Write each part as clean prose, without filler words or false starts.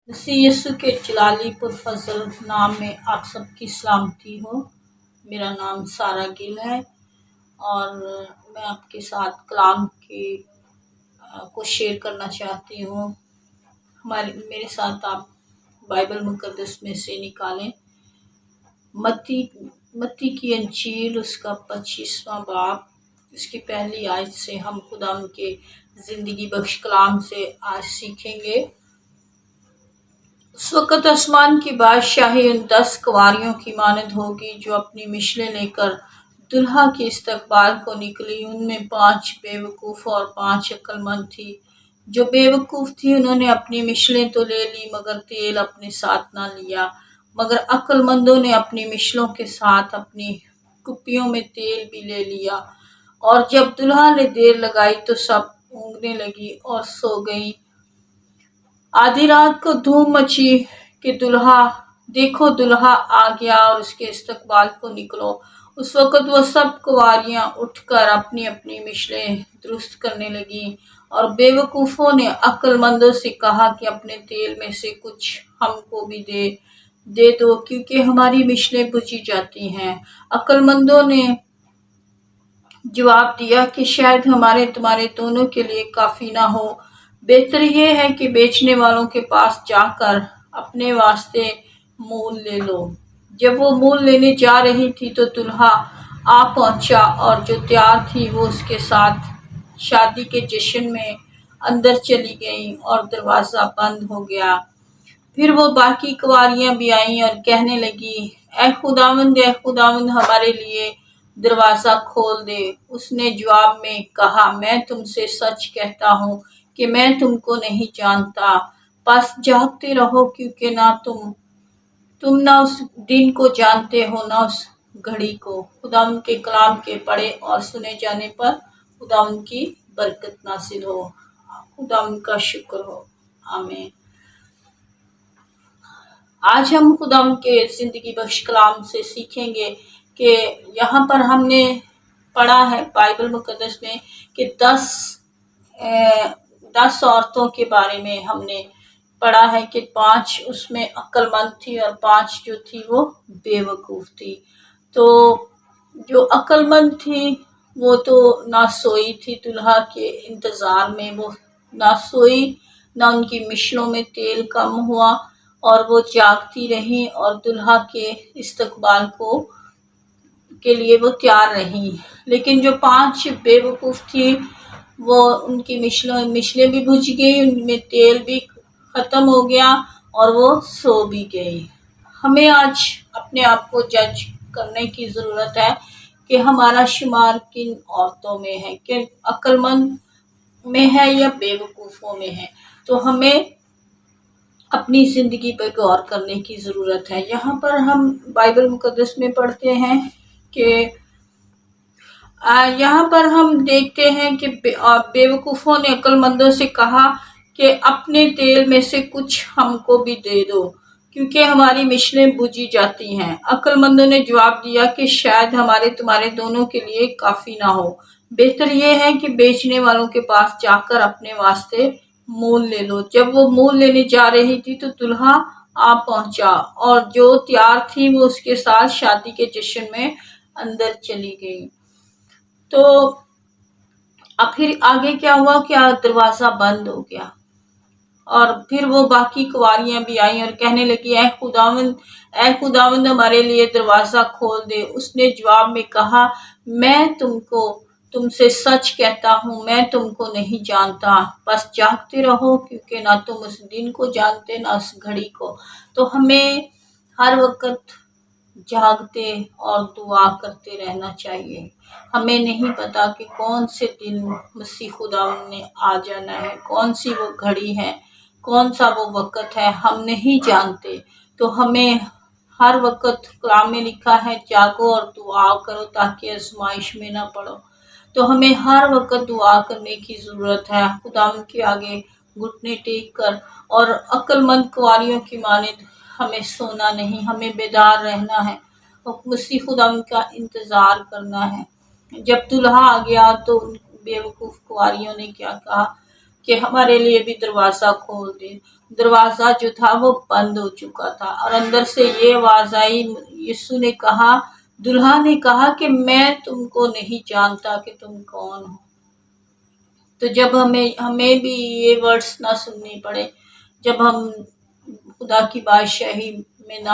मसीह यीशु के जलाली पुरफज़ल नाम में आप सबकी सलामती हो। मेरा नाम सारा गिल है और मैं आपके साथ कलाम के को शेयर करना चाहती हूँ। मेरे साथ आप बाइबल मुकद्दस में से निकालें मत्ती की अंजील उसका 25वां बाब उसकी पहली आयत से हम खुदा के ज़िंदगी बख्श कलाम से आज सीखेंगे। उस वक़्त आसमान की बादशाही उन 10 कुँवारियों की मानद होगी जो अपनी मिशलें लेकर दुल्हा के इस्तकबाल को निकली। उनमें 5 बेवकूफ़ और 5 अक्लमंद थी। जो बेवकूफ़ थी उन्होंने अपनी मिशलें तो ले ली मगर तेल अपने साथ ना लिया। मगर अक्लमंदों ने अपनी मिशलों के साथ अपनी कुप्पियों में तेल भी ले लिया। और जब दुल्हा ने देर लगाई तो सब ऊँघने लगी और सो गईं। आधी रात को धूम मची कि देखो दुल्हा आ गया और उसके इस्तकबाल को निकलो। उस वक़्त वो सब कुँवारियाँ उठकर अपनी अपनी मिशलें दुरुस्त करने लगीं। और बेवकूफ़ों ने अक्लमंदों से कहा कि अपने तेल में से कुछ हमको भी दे दो क्योंकि हमारी मिशलें बुझी जाती हैं। अक्लमंदों ने जवाब दिया कि शायद हमारे तुम्हारे दोनों के लिए काफ़ी ना हो। बेहतर ये है कि बेचने वालों के पास जाकर अपने वास्ते मोल ले लो। जब वो मोल लेने जा रही थी तो दुल्हा आ पहुंचा और जो तैयार थी वो उसके साथ शादी के जश्न में अंदर चली गई और दरवाज़ा बंद हो गया। फिर वो बाकी कुँवारियाँ भी आईं और कहने लगी, ऐ खुदावंद हमारे लिए दरवाज़ा खोल दे। उसने जवाब में कहा, मैं तुमसे सच कहता हूँ कि मैं तुमको नहीं जानता। बस जागते रहो क्योंकि ना तुम ना उस दिन को जानते हो ना उस घड़ी को। खुदावंद के कलाम के पढ़े और सुने जाने पर खुदावंद की बरकत नासिल हो। खुदावंद का शुक्र हो। आमीन। आज हम खुदावंद के ज़िंदगी बख्श कलाम से सीखेंगे कि यहाँ पर हमने पढ़ा है बाइबल मुकद्दस में कि 10 औरतों के बारे में हमने पढ़ा है कि 5 उसमें अक्लमंद थी और 5 जो थी वो बेवकूफ़ थी। तो जो अक्लमंद थी वो तो ना सोई थी दुल्हा के इंतज़ार में, वो ना सोई ना उनकी मिशलों में तेल कम हुआ और वो जागती रही और दुल्हा के इस्तकबाल के लिए वो तैयार रही। लेकिन जो 5 बेवकूफ़ थी वो उनकी मिशलें भी बुझ गई, उनमें तेल भी ख़त्म हो गया और वो सो भी गई। हमें आज अपने आप को जज करने की ज़रूरत है कि हमारा शुमार किन औरतों में है, कि अक्लमंद में है या बेवकूफ़ों में है। तो हमें अपनी ज़िंदगी पर गौर करने की ज़रूरत है। यहाँ पर हम बाइबल मुकद्दस में पढ़ते हैं कि यहाँ पर हम देखते हैं कि बेवकूफ़ों ने अक्लमंदों से कहा कि अपने तेल में से कुछ हमको भी दे दो क्योंकि हमारी मिशलें बुझी जाती हैं। अक्लमंदों ने जवाब दिया कि शायद हमारे तुम्हारे दोनों के लिए काफ़ी ना हो। बेहतर ये है कि बेचने वालों के पास जाकर अपने वास्ते मोल ले लो। जब वो मोल लेने जा रही थी तो दुल्हा आ पहुंचा और जो तैयार थी वो उसके साथ शादी के जश्न में अंदर चली गई। तो अब फिर आगे क्या हुआ, क्या दरवाज़ा बंद हो गया और फिर वो बाकी कुँवारियाँ भी आई और कहने लगी, ऐ खुदावंद हमारे लिए दरवाज़ा खोल दे। उसने जवाब में कहा, मैं तुमसे सच कहता हूँ, मैं तुमको नहीं जानता। बस जागते रहो क्योंकि ना तुम उस दिन को जानते ना उस घड़ी को। तो हमें हर वक्त जागते और दुआ करते रहना चाहिए। हमें नहीं पता कि कौन से दिन मसीह खुदावंद ने आ जाना है, कौन सी वो घड़ी है, कौन सा वो वक़्त है, हम नहीं जानते। तो हमें हर वक़्त कलाम में लिखा है, जागो और दुआ करो ताकि आज़माइश में ना पड़ो। तो हमें हर वक़्त दुआ करने की ज़रूरत है, खुदावंद के आगे घुटने टेक कर। और अक्लमंद कुँवारियों की मानिंद हमें सोना नहीं, हमें बेदार रहना है और मसीह खुदावंद का इंतज़ार करना है। जब दुल्हा आ गया तो बेवकूफ़ कुँवारियों ने क्या कहा, कि हमारे लिए भी दरवाज़ा खोल दे। दरवाज़ा जो था वो बंद हो चुका था और अंदर से ये आवाज़ आई, यीशु ने कहा, दुल्हा ने कहा कि मैं तुमको नहीं जानता कि तुम कौन हो। तो जब हमें हमें भी ये वर्ड्स ना सुनने पड़े, जब हम खुदा की बादशाही में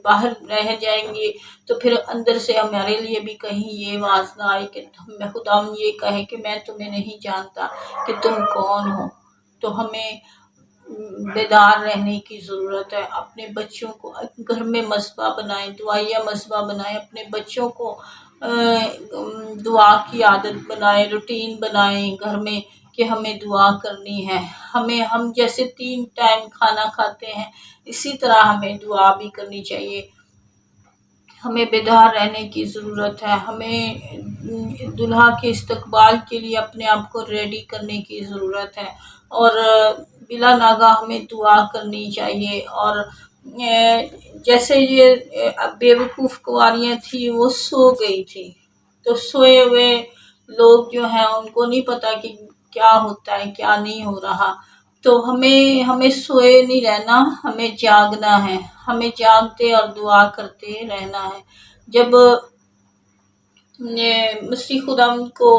बाहर रह जाएंगे, तो फिर अंदर से हमारे लिए भी कहीं ये आवाज़ ना आए कि हमें खुदा ये कहे कि मैं तुम्हें नहीं जानता कि तुम कौन हो। तो हमें बेदार रहने की ज़रूरत है। अपने बच्चों को घर में मस्बा बनाएं, दुआया मस्बा बनाएं, अपने बच्चों को दुआ की आदत बनाएं, रूटीन बनाएं घर में कि हमें दुआ करनी है। हम जैसे 3 टाइम खाना खाते हैं, इसी तरह हमें दुआ भी करनी चाहिए। हमें बेदार रहने की ज़रूरत है। हमें दुल्हा के इस्तकबाल के लिए अपने आप को रेडी करने की ज़रूरत है और बिला नागा हमें दुआ करनी चाहिए। और जैसे ये बेवकूफ़ कुंवारियाँ थी, वो सो गई थी, तो सोए हुए लोग जो हैं उनको नहीं पता कि क्या होता है क्या नहीं हो रहा। तो हमें सोए नहीं रहना, हमें जागना है, हमें जागते और दुआ करते रहना है। जब मसीह खुदा को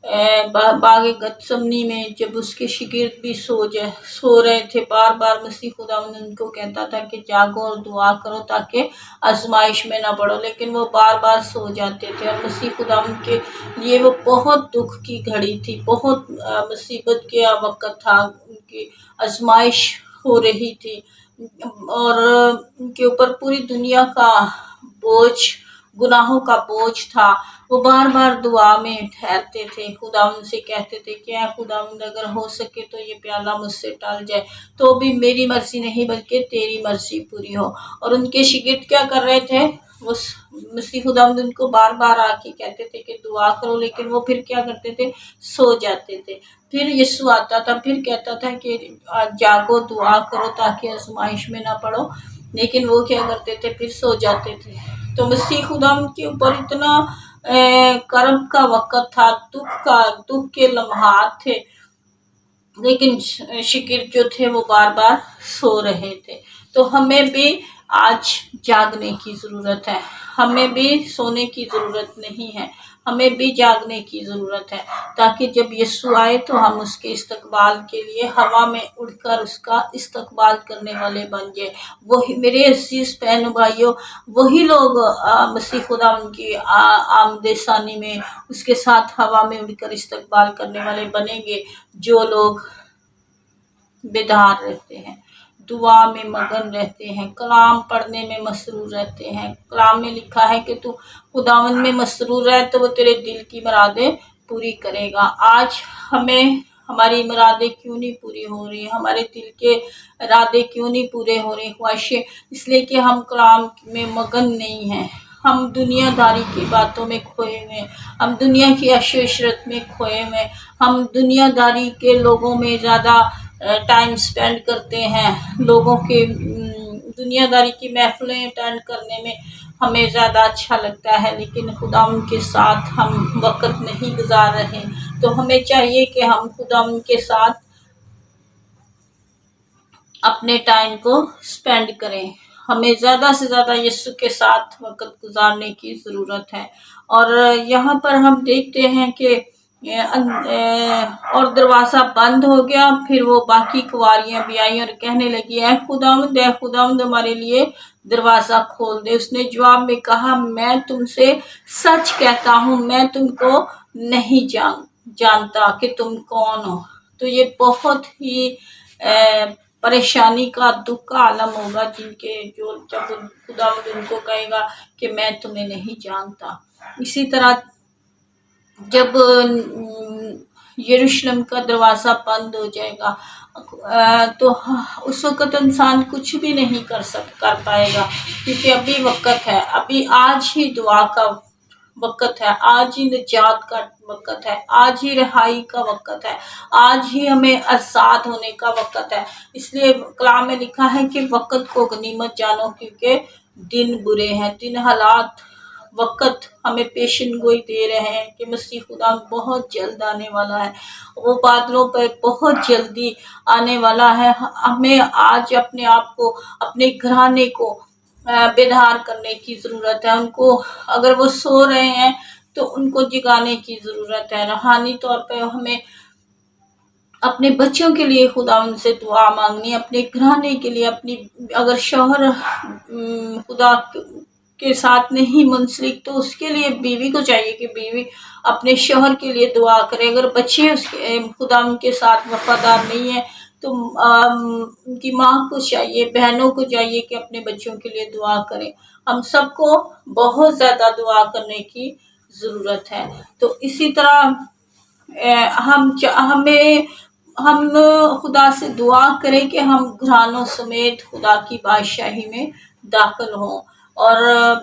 बागे गतसमनी में जब उसके शिगिर्द भी सो रहे थे, बार बार मसीह खुदा उनको कहता था कि जागो और दुआ करो ताकि आजमाइश में ना पड़ो, लेकिन वो बार बार सो जाते थे। और मसीह खुदा के लिए वो बहुत दुख की घड़ी थी, बहुत मुसीबत का वक़्त था, उनकी आजमाइश हो रही थी और उनके ऊपर पूरी दुनिया का बोझ, गुनाहों का बोझ था। वो बार बार दुआ में ठहरते थे, खुदावंद से कहते थे कि खुदावंद अगर हो सके तो ये प्याला मुझसे टल जाए, तो भी मेरी मर्जी नहीं बल्कि तेरी मर्जी पूरी हो। और उनके शिगिर्द क्या कर रहे थे, वो मसीह खुदावंद उनको बार बार आके कहते थे कि दुआ करो, लेकिन वो फिर क्या करते थे, सो जाते थे। फिर यीशु आता था, फिर कहता था कि जागो दुआ करो ताकि आजमाइश में ना पड़ो, लेकिन वो क्या करते थे, फिर सो जाते थे। तो मसीह खुदावंद के ऊपर इतना कर्ब का वक़्त था, दुख के लम्हात थे, लेकिन शिगिर्द जो थे वो बार बार सो रहे थे। तो हमें भी आज जागने की ज़रूरत है, हमें भी सोने की ज़रूरत नहीं है, हमें भी जागने की ज़रूरत है, ताकि जब यीशु आए तो हम उसके इस्तकबाल के लिए हवा में उड़कर उसका इस्तकबाल करने वाले बन जाए। वही मेरे अज़ीज़ बहनों भाइयों, वही लोग मसीह खुदा उनकी आमद सानी में उसके साथ हवा में उड़कर इस्तकबाल करने वाले बनेंगे, जो लोग बेदार रहते हैं, दुआ में मगन रहते हैं, कलाम पढ़ने में मसरूर रहते हैं। कलाम में लिखा है कि तू खुदावंद में मसरूर रहे तो वो तेरे दिल की मुरादें पूरी करेगा। आज हमें हमारी मुरादें क्यों नहीं पूरी हो रही, हमारे दिल के इरादे क्यों नहीं पूरे हो रहे, ख्वाहिशें, इसलिए कि हम कलाम में मगन नहीं हैं। हम दुनियादारी की बातों में खोए हुए, हम दुनिया की अशो इशरत में खोए हुए, हम दुनियादारी के लोगों में ज़्यादा टाइम स्पेंड करते हैं, लोगों के दुनियादारी की महफिलें अटेंड करने में हमें ज़्यादा अच्छा लगता है, लेकिन खुदा के साथ हम वक़्त नहीं गुजार रहे। तो हमें चाहिए कि हम खुदा के साथ अपने टाइम को स्पेंड करें, हमें ज़्यादा से ज़्यादा यीशु के साथ वक़्त गुजारने की ज़रूरत है। और यहाँ पर हम देखते हैं कि और दरवाज़ा बंद हो गया। फिर वो बाकी कुंवारियाँ भी आई और कहने लगी, ऐ खुदावंद हमारे लिए दरवाज़ा खोल दे। उसने जवाब में कहा, मैं तुमसे सच कहता हूँ, मैं तुमको नहीं जानता कि तुम कौन हो। तो ये बहुत ही परेशानी का, दुख का आलम होगा जिनके जब खुदावंद उनको कहेगा कि मैं तुम्हें नहीं जानता। इसी तरह जब यरूशलेम का दरवाज़ा बंद हो जाएगा तो उस वक़्त इंसान कुछ भी नहीं कर पाएगा, क्योंकि अभी वक़्त है, अभी आज ही दुआ का वक़्त है, आज ही निजात का वक़्त है, आज ही रिहाई का वक़्त है, आज ही हमें आज़ाद होने का वक़्त है। इसलिए कलाम में लिखा है कि वक़्त को गनीमत जानो, क्योंकि दिन बुरे हैं, दिन हालात वक़्त हमें पेशन गोई दे रहे हैं कि मसीह खुदा बहुत जल्द आने वाला है, वो बादलों पर बहुत जल्दी आने वाला है। हमें आज अपने आप को, अपने घराने को बेदार करने की ज़रूरत है। उनको, अगर वो सो रहे हैं तो उनको जगाने की ज़रूरत है। रूहानी तौर पे हमें अपने बच्चों के लिए खुदा उनसे दुआ मांगनी, अपने घराने के लिए, अपनी, अगर शौहर खुदा के साथ नहीं मुंसलिक तो उसके लिए बीवी को चाहिए कि बीवी अपने शौहर के लिए दुआ करे। अगर बच्चे उसके खुदा उनके साथ वफादार नहीं है तो उनकी माँ को चाहिए, बहनों को चाहिए कि अपने बच्चों के लिए दुआ करें। हम सबको बहुत ज़्यादा दुआ करने की ज़रूरत है। तो इसी तरह हम खुदा से दुआ करें कि हम घरानों समेत खुदा की बादशाही में दाखिल हों। और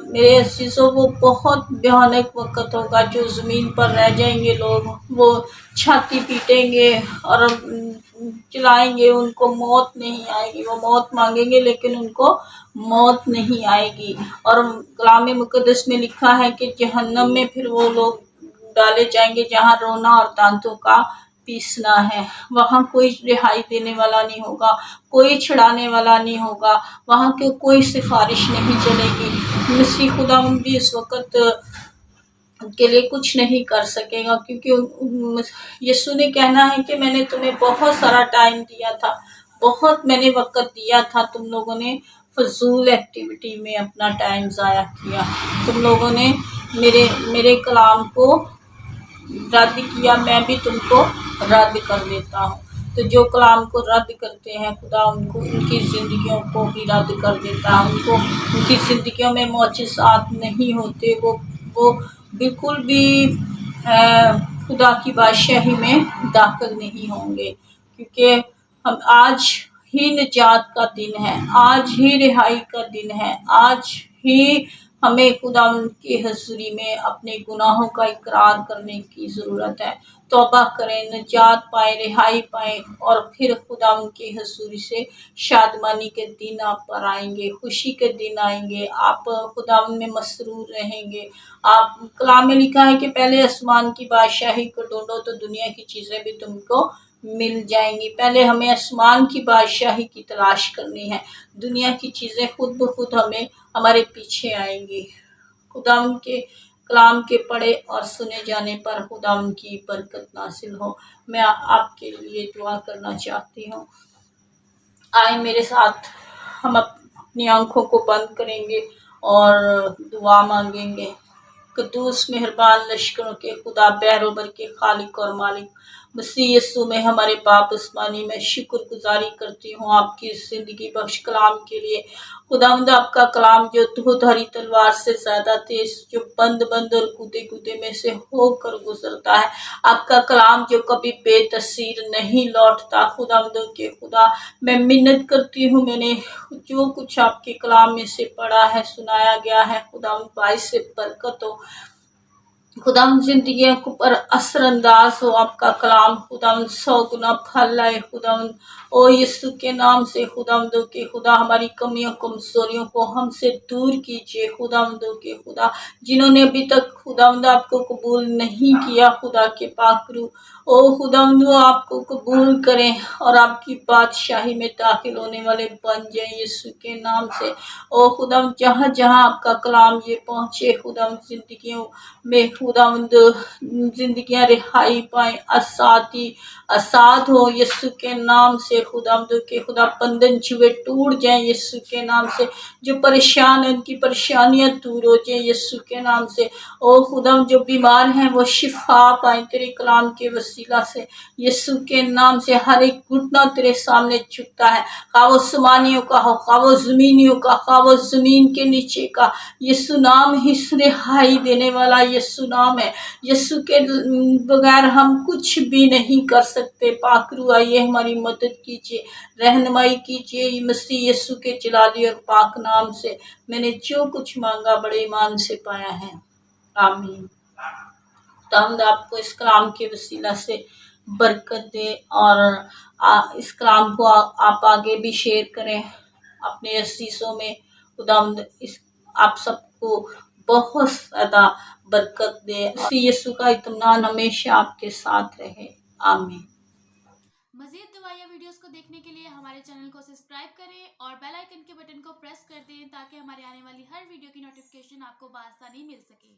मेरे अज़ीज़ों, वो बहुत भयानक वक़्त होगा जो ज़मीन पर रह जाएंगे लोग, वो छाती पीटेंगे और चिल्लाएंगे, उनको मौत नहीं आएगी। वो मौत मांगेंगे लेकिन उनको मौत नहीं आएगी। और कलाम मुक़द्दस में लिखा है कि जहन्नम में फिर वो लोग डाले जाएंगे जहाँ रोना और दांतों का पीसना है। वहाँ कोई रिहाई देने वाला नहीं होगा, कोई छुड़ाने वाला नहीं होगा, वहाँ की कोई सिफारिश नहीं चलेगी। मसीह खुदा भी इस वक़्त के लिए कुछ नहीं कर सकेगा, क्योंकि यीशु ने कहना है कि मैंने तुम्हें बहुत सारा टाइम दिया था, बहुत मैंने वक़्त दिया था, तुम लोगों ने फजूल एक्टिविटी में अपना टाइम ज़ाया किया, तुम लोगों ने मेरे कलाम को रद्द किया, मैं भी तुमको रद्द कर देता हूँ। तो जो कलाम को रद्द करते हैं खुदा उनको, उनकी ज़िंदगियों को भी रद्द कर देता है। उनको, उनकी ज़िंदगियों में मौजज़ात नहीं होते, वो बिल्कुल भी खुदा की बादशाही में दाखिल नहीं होंगे। क्योंकि हम आज ही निजात का दिन है, आज ही रिहाई का दिन है, आज ही हमें खुदा की हज़ूरी में अपने गुनाहों का इकरार करने की ज़रूरत है। तौबा करें, निजात पाएँ, रिहाई पाएँ और फिर खुदा की हज़ूरी से शादमानी के दिन आप पर आएंगे, खुशी के दिन आएंगे, आप खुदा में मसरूर रहेंगे। आप, कलाम में लिखा है कि पहले आसमान की बादशाही को ढूंढो तो दुनिया की चीज़ें भी तुमको मिल जाएंगी। पहले हमें आसमान की बादशाही की तलाश करनी है, दुनिया की चीज़ें खुद ब खुद हमें, हमारे पीछे आएंगी। खुदा के कलाम के पढ़े और सुने जाने पर खुदा की बरकत नासिल हो। मैं आपके लिए दुआ करना चाहती हूँ। आए मेरे साथ, हम अपनी आंखों को बंद करेंगे और दुआ मांगेंगे। कद्दूस मेहरबान लश्करों के खुदा, बहरोबर के खालिक और मालिक, मसीह यीशु में हमारे बाप आसमानी, मैं शुक्रगुजारी करती हूँ आपकी ज़िंदगी बख्श कलाम के लिए। खुदावंद, आपका कलाम जो दोधारी तलवार से ज़्यादा तेज, जो बंद और कूदे में से होकर गुजरता है, आपका कलाम जो कभी बेतसीर नहीं लौटता। खुदावंद के खुदा, मैं मिन्नत करती हूँ, मैंने जो कुछ आपके कलाम में से पढ़ा है, सुनाया गया है, खुदावंद भाई से बरकत हो, खुदावंद जिंदगियों के ऊपर असरअंदाज हो आपका कलाम, खुदावंद 100 गुना फल लाए खुदावंद। ओ यीशु के नाम से खुदावंदों के खुदा, हमारी कमियों कमजोरियों को हमसे दूर कीजिए खुदावंदों के खुदा। जिन्होंने अभी तक खुदावंद आपको कबूल नहीं किया, खुदा के पाकरू, ओ खुदावंद वो आपको कबूल करें और आपकी बादशाही में दाखिल होने वाले बन जाए यीशु के नाम से। ओ खुदावंद, जहाँ जहाँ आपका कलाम ये पहुँचे खुदावंद, जिंदगियों में खुदावंद जिंदगियां रिहाई पाए, आसाद हो यीशु के नाम से। खुदावंद के खुदा, बंधन जुए टूट जाए यीशु के नाम से, जो परेशान है उनकी परेशानियां दूर हो जाए यीशु के नाम से। ओ खुदावंद, जो बीमार हैं वो शिफा पाए तेरे कलाम के वसीला से यीशु के नाम से। हर एक घुटना तेरे सामने झुकता है, खा वो सुमानियों का हो, खा वो जमीनियों का, खा वो जमीन के नीचे का, यीशु नाम ही रिहाई देने वाला यीशु नाम है। यीशु के बगैर हम कुछ भी नहीं कर सकते। पाकरू, आइए हमारी मदद कीजिए, रहनुमाई कीजिए मसीह यीशु के जलाली और पाक नाम से। मैंने जो कुछ मांगा बड़े ईमान से पाया है, आमीन। खुदावंद आपको इस कलाम के वसीला से बरकत दे और इस कलाम को आप आगे भी शेयर करें अपने असीसों में। खुदावंद इस आप सबको बहुत ज़्यादा बरकत दे। इसी यीशु का इत्मीनान हमेशा आपके साथ रहे। आमीन। मज़ीद दुआ या वीडियोस को देखने के लिए हमारे चैनल को सब्सक्राइब करें और बेल आइकन के बटन को प्रेस कर दें ताकि हमारे आने वाली हर वीडियो की नोटिफिकेशन आपको बआसानी मिल सके।